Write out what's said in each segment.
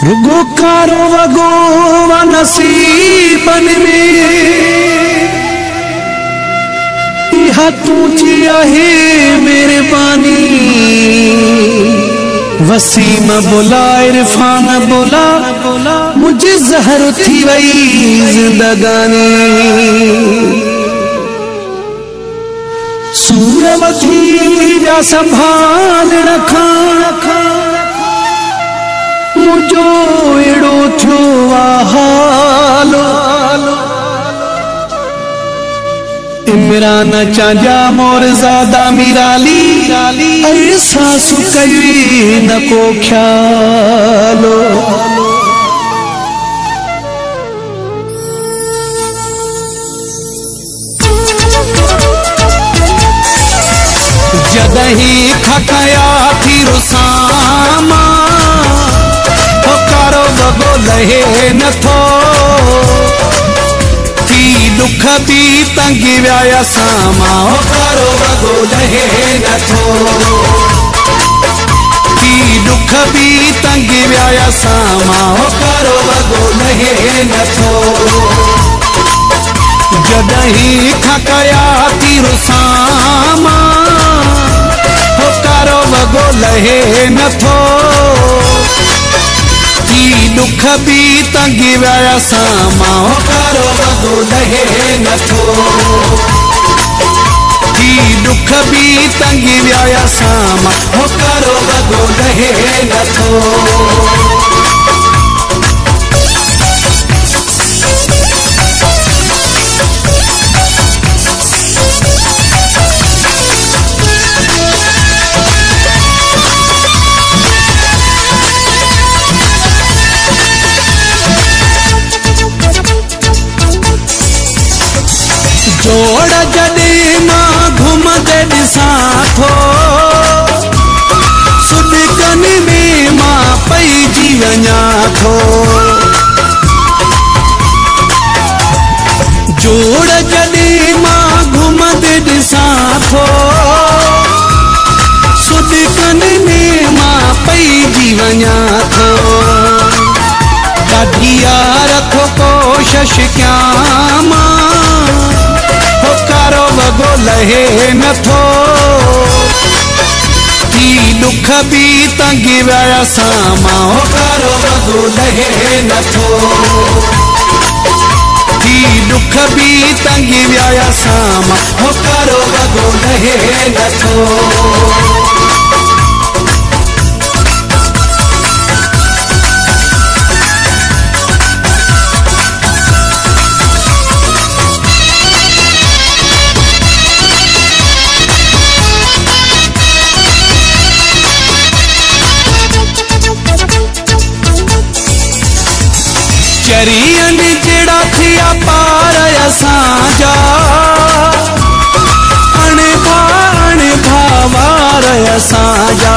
रुगो कारो वगो व नसीबन में यह तुझी आहे मेहरबानी। वसीम बोला इरफान बोला मुझे जहर थी वही जिंदगानी। सूरवती जा संभाल रखा मुझो एड़ो थियो हालो। इमरान चांजा मोर ज़ादा मिराली ऐसा सुकई न को ख्यालो। जदही खकया थी रुसामा कारो बगो लहे न थो थी दुख भी तंगी व्याया सामा। कारो बगो लहे न थो थी दुख भी तंगी व्याया सामा। कारो बगो लहे न थो जदही खकया थी रुसामा कारो बगो लहे न थो दुख भी तंगी व्याया सामा। कारो बगो लहे न थो थी दुख भी तंगी व्याया सामा। कारो बगो लहे न थो। जोड़ जॾे मां घुमंदे ॾिसां थो सुॾकनि में मां पइजी वञा थो। जोड़ जॾे मां घुमंदे ॾिसां थो सुॾकनि में मां पइजी वञा थो। ॾाढी यार थो कोशिश कयां मां कारो बगो लहे न थो थी दुख भी तंगी व्याया सामा। कारो बगो लहे न थो थी दुख भी तंगी व्याया सामा। कारो बगो लहे न थो। चरियन जेड़ा थिया पार असांजा अणभा वार असांजा।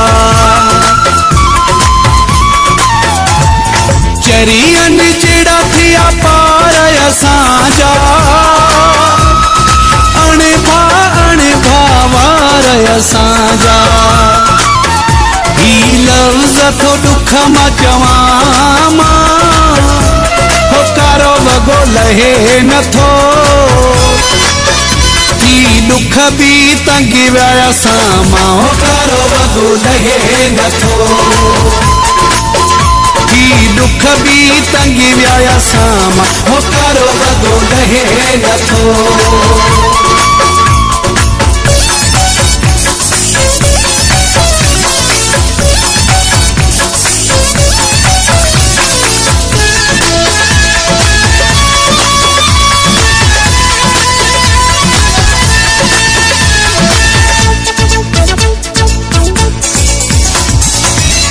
चरियन जेड़ा थिया पार असांजा अणभा वार असांजा। ही लफ्ज़ थो दुख मां चवां मां कारो बगो लहे न थो थी दुख भी तंगी व्याया सामा। कारो बगो लहे न थो थी दुख भी तंगी व्याया सामा। कारो बगो लहे न थो।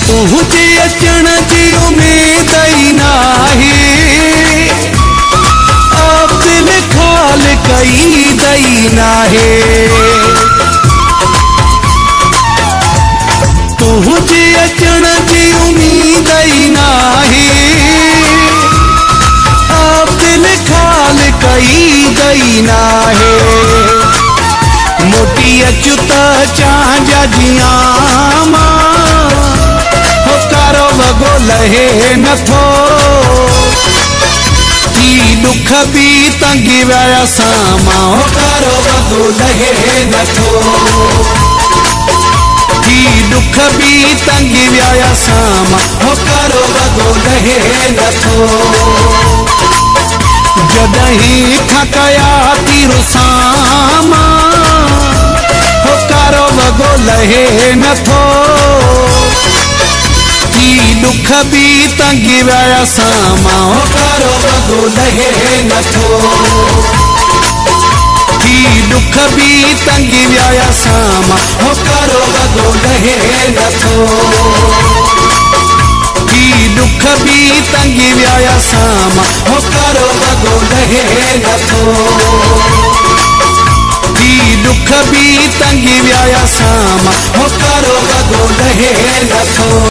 तुझे अचण जी उम्मीद ही नाहे अब दिल खाल कई दई नाहे। तुझे अचण जी उम्मीद ही नाहे अब दिल खाल कई दई नाहे। मोटी अचुत चांजा जिया मां कारो बगो लहे लहे नथो की दुख भी तंगी व्याया सामा हो कारो वगो लहे नथो की दुख भी तंगी व्याया सामा हो कारो वगो लहे नथो जदहीं थकया तीरु सामा हो कारो वगो लहे नथो की दुख भी तंगी व्याया सामा हो कारो वगो लहे नथो की दुख भी तंगी व्याया सामा हो कारो वगो लहे नथो की दुख भी तंगी व्याया सामा हो कारो वगो लहे नथो की दुख भी तंगी व्याया सामा हो कारो वगो लहे नथो।